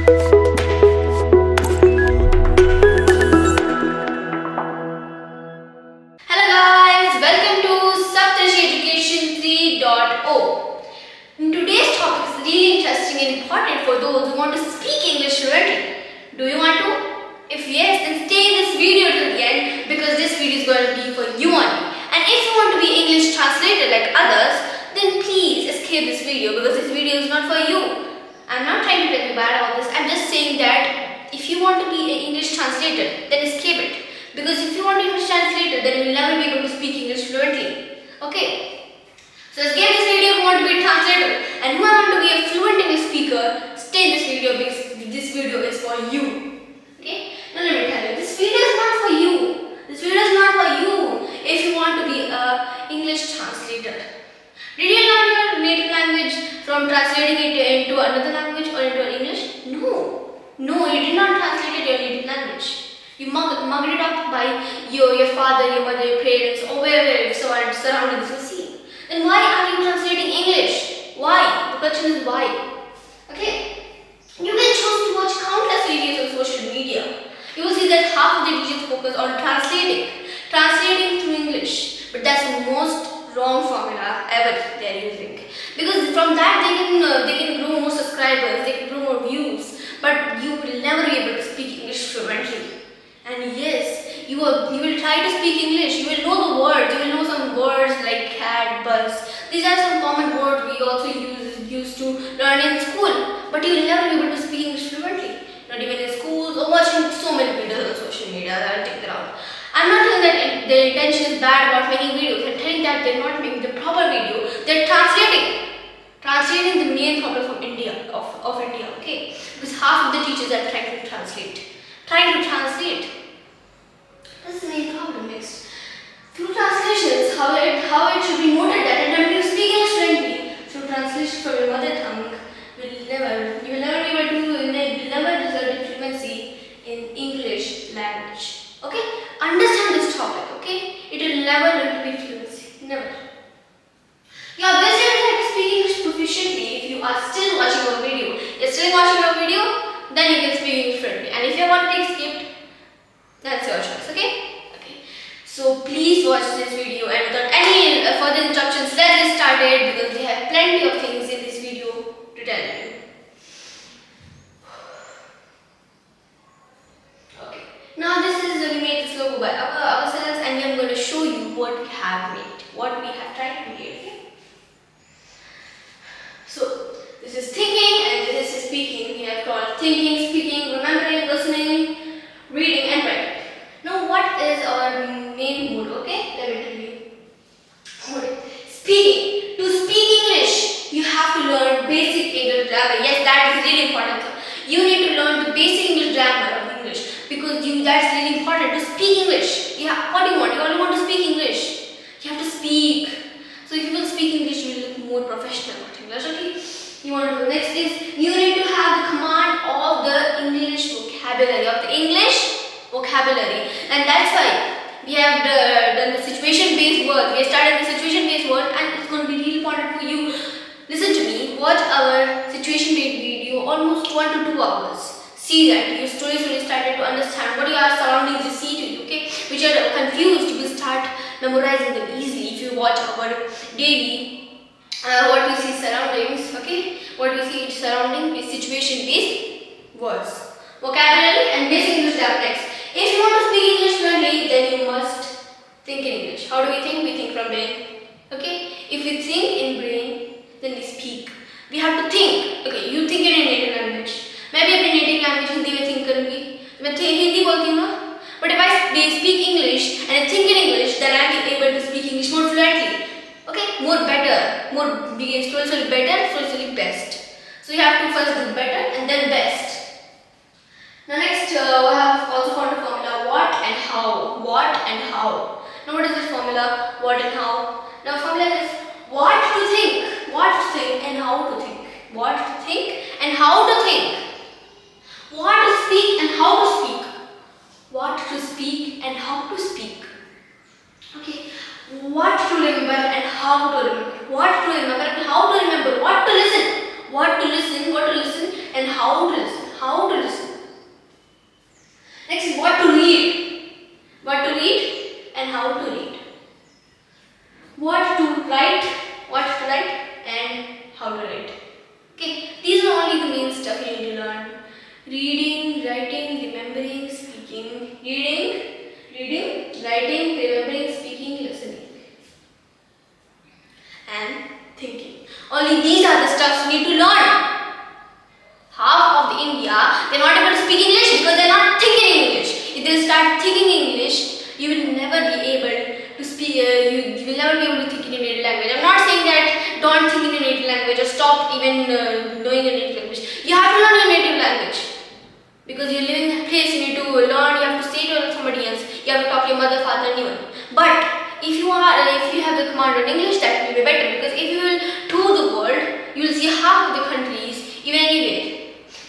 Hello guys, welcome to Saptarshi Education 3.0. Today's topic is really interesting and important for those who want to speak English fluently. Do you want to? If yes, then stay in this video till the end because this video is going to be for you only. And if you want to be English translator like others, then please escape this video because this video is not for you. I'm not trying to tell you bad about this. I'm just saying that if you want to be an English translator, then escape it. Because if you want to be English translator, then you will never be able to speak English fluently. Okay? So escape this video who want to be a translator. And who want to be a fluent English speaker, stay in this video because this video is for you. Okay? Now let me tell you, this video is not for you. This video is not for you if you want to be an English translator. Did you learn your native language from translating it into another language or into English? No. No, you did not translate your native language. You mugged it up by your father, your mother, your parents, or wherever surroundings you see. Then why are you translating English? Why? The question is why. Okay? You can choose to watch countless videos on social media. You will see that half of the videos focus on translating through English. But that's the most wrong formula ever they are using. Because from that they can grow more subscribers, they can grow more views. But you will never be able to speak English fluently. And yes, you will try to speak English, you will know the words, you will know some words like cat, bus. These are some common words we also used to learn in school. But you will never be able to speak English fluently. Not even in schools or watching so many videos on social media that will take that out. I'm not telling that their intention is bad about making videos. I'm telling that they're not making the proper video. They're translating the main problem from India, of India, okay? Because half of the teachers are trying to translate. That's the main problem next. Through translations, how it should be noted that attempt to speak English fluently through translation from your mother tongue you will never be able to never result in fluency in English language. Okay? Understand this topic, okay? It will never learn to be fluency. Never. You are best able to speak English proficiently if you are still watching our video. You're still watching our video, then you can speak English fluently. And if you want to take skipped, that's your choice, okay? Okay. So please watch this video and without any further instructions, let's get started because we have plenty of things in this video to tell you. Okay. Now this is we made this logo by ourselves and I'm going to show you what we have made, what we have tried to create. Okay? So this is thinking and this is speaking. We have called thinking, speaking, remembering, listening, reading and writing. Now what is our main mode, okay? Let me tell you. Mode. Speaking. To speak English, you have to learn basic English grammar. Yes, that is really important. You need to learn the basic English grammar of English because that's really important to speak English. Yeah, what do you want? You only want to speak English. You have to speak. So if you will speak English, you will look more professional about English, okay? You want to do next is you need to have the command of the English vocabulary, and that's why we have done the situation-based work. We have started the situation-based work and it's going to be really important for you. Listen to me, watch our situation-based video almost 1 to 2 hours. See that your slowly started to understand what your surroundings you see to you, okay? Which are confused, you will start memorizing them easily if you watch our daily what we see surroundings, okay? What we see surrounding is situation-based words, vocabulary and basic English grammar next. If you want to speak English fluently, then you must think in English. How do we think? We think from brain, okay? If we think in brain, then we speak. We have to think, okay? You think in your native language. Maybe अपने native language Hindi में think करूँगी. मैं हिंदी बोलती हूँ ना. But if I speak English and I think in English, then I am able to speak English more fluently. Okay, more better, slowly better, slowly best. So you have to first do better and then best. Now next we have also found a formula what and how. Now what is this formula what and how? Now formula is what to think and how to think. What to think and how to think. What to speak and how to speak. What to speak and how to speak. Okay. What to remember and how to remember. What to remember and how to remember. What to listen and how to listen. how to listen. Next, what to read. What to read and how to read. What to write, and how to write. Okay, these are only the main stuff you need to learn. Reading, writing, remembering, speaking. Reading, writing, remembering, speaking, listening. And thinking. Only these are the stuffs you need to learn. Half of the India, they're not able to speak English because they're not thinking English. If they start thinking English, you will never be able to speak, you will never be able to think in your native language. I'm not saying that don't think in your native language or stop even knowing your native language. You have to learn your native language. Because you're living in a place, you need to learn, you have to stay to somebody else, you have to talk to your mother, father, anyone. But if you have the command on English, that will be better, because if you will tour the world, you will see half of the countries, even anywhere,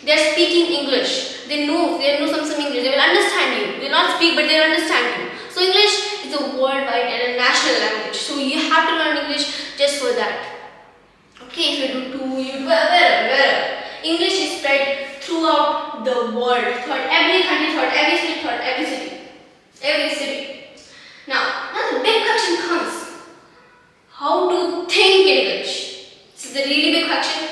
they are speaking English. They know some English. They will understand you. They will not speak, but they will understand you. So English is a worldwide and a national language. So you have to learn English just for that. Okay, if you do two, you do wherever. English is spread throughout the world, throughout every country, throughout every state, throughout every city. Now the big question comes: how to think English? This is the really big question.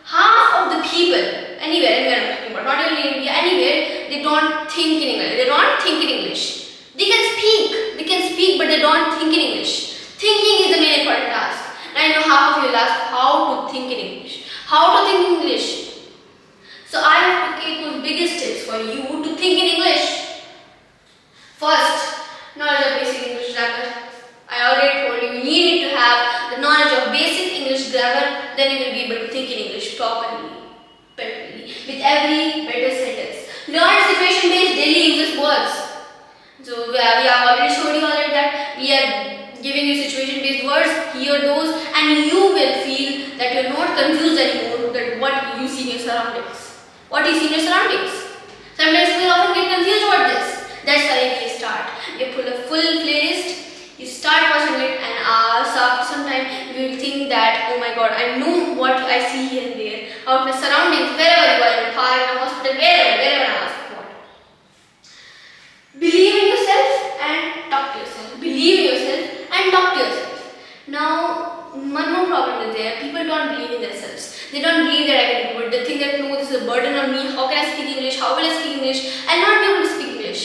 Half of the people, anywhere I'm talking about, not only in India, anywhere, they don't think in English. They don't think in English. They can speak, but they don't think in English. Thinking is the main important task. Now I know half of you will ask how to think in English. How to think in English? So I have to take those biggest tips for you to think in English. First, knowledge of basic English grammar. I already told you need to have the knowledge of basic English grammar, then you will be able to think in English properly, with every better sentence. Learn situation-based daily uses words. So we have already showed you already that we are giving you situation-based words, hear those, and you will feel that you are not confused anymore that what you see in your surroundings. What you see in your surroundings. Sometimes people often get confused about this. That's why we start. You pull a full playlist, you start watching it, and after some time you will think that, oh my god, I know what I see here and there, out in the surroundings, wherever you are, in a park, in a hospital, wherever I ask what. Believe in yourself and talk to yourself. Believe in yourself and talk to yourself. Now, one more problem is there. People don't believe in themselves. They don't believe that I can do it. They think that no, this is a burden on me. How can I speak English? How will I speak English? I'll not be able to speak English.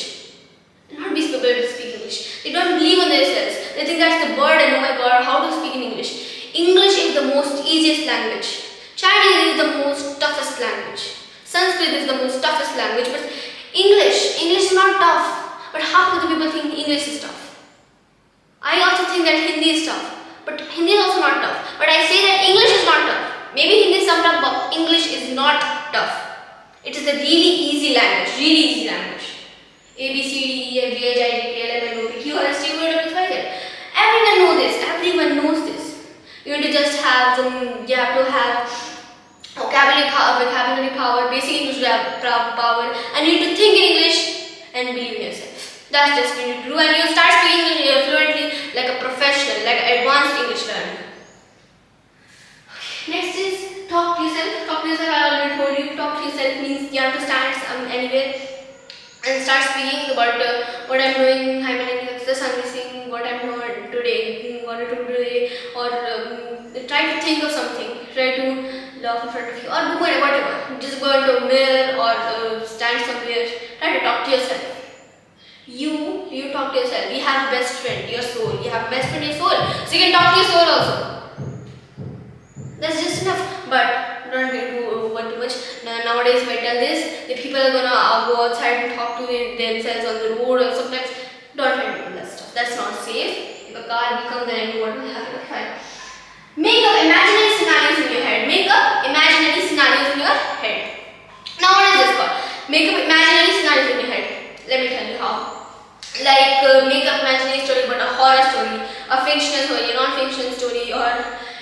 Not be able to speak English. They don't believe in themselves. They think that's the burden. Oh my god, how to speak in English? English is the most easiest language. Chinese is the most toughest language. Sanskrit is the most toughest language. But English is not tough. But half of the people think English is tough. I also think that Hindi is tough. But Hindi is also not tough. But I say that English is not tough. Maybe Hindi is some tough, but English is not tough. It is a really easy language. A, B, C, D, E, F, G, H, I, J, K, L, M, N, O, P, Q, R, S, T, U, V, W, X, Y, Z. Everyone knows this. Everyone knows this. You have to just have you have to have vocabulary power, basic English power, and you need to think in English and believe in yourself. That's just what you need to do, and you start speaking English fluently like a professional, like advanced English learner. Next is talk to yourself. Talk to yourself, I already told you. Talk to yourself means you have to stand anywhere and start speaking about what I'm doing, hi, my name is Sandy Singh, what I'm doing today, what I do today, or try to think of something, try to laugh in front of you, or do whatever. Just go into a mirror or stand somewhere, try to talk to yourself. You talk to yourself. You have a best friend, your soul. You have a best friend, your soul. So you can talk to your soul also. That's just enough. But don't do too much. Nowadays, if I tell this, the people are gonna go outside and talk to themselves on the road or sometimes. Don't try to do that stuff. That's not safe. If a car will come, then I know what will happen. Fine. Make up imaginary scenarios in your head. Make up imaginary scenarios in your head. Now, what is this called? Make up imaginary scenarios in your head. Let me tell you how. Like make up imaginary story about a horror story, a fictional story, a non-fictional story, or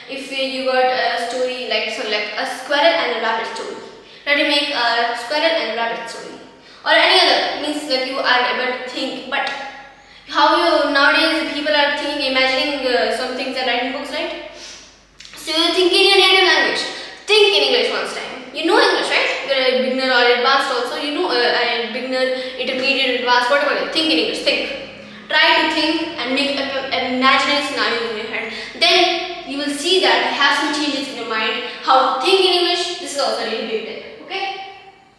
if you got a story like a squirrel and a rabbit story. Try to make a squirrel and a rabbit story, or any other, means that you are able to think. But how you nowadays people are thinking, imagining some things and writing books, right? So you think in your native language. Think in English once time. You know English, right? You're a beginner already. advanced also, beginner, intermediate, advanced, whatever. Think in English. Think. Try to think and make imaginary scenarios in your head. Then you will see that you have some changes in your mind. How to think in English. This is also a really big tip. Okay.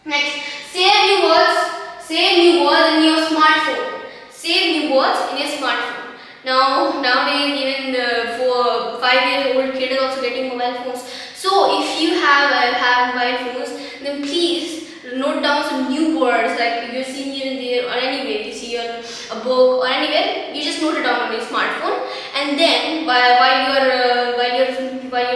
Next, save new words. Save new words in your smartphone. Save new words in your smartphone. Nowadays, even for 5-year-old kid is also getting mobile phones. So if you have mobile phones, then please note down some new words like you're seeing here and there, or anywhere you see on a book or anywhere. You just note it down on your smartphone, and then while you're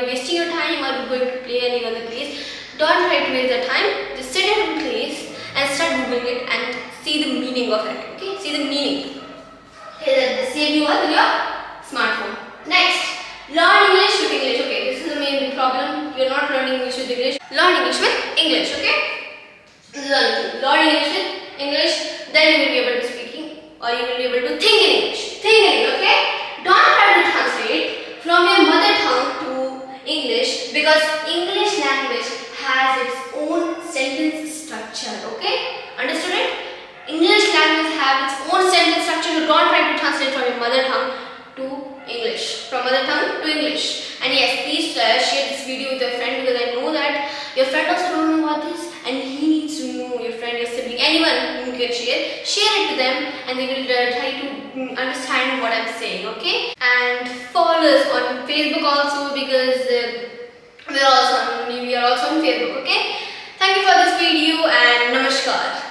wasting your time or going to play any other place, don't try to waste the time. Just sit at a place and start googling it and see the meaning of it. Okay, see the meaning. Okay, save you all in your smartphone. Next, learn English with English. Okay, this is the main big problem. You're not learning English with English. Learn English with English. Okay, learn English with English. Then you will be able to speaking, or you will be able to think in English. Think in English. Okay, don't try to translate from your mother tongue to English, because English language has its own sentence structure. Okay, understood it? English language have its own sentence structure, so don't try to translate from your mother tongue to English. From mother tongue to English. And yes, please share this video with your friend, because I know that your friend also don't know about this, and he needs to know, your friend, your sibling, anyone who can share it to them, and they will try to understand what I'm saying. Okay? And follow us on Facebook also, because we are also on Facebook. Okay? Thank you for this video, and namaskar.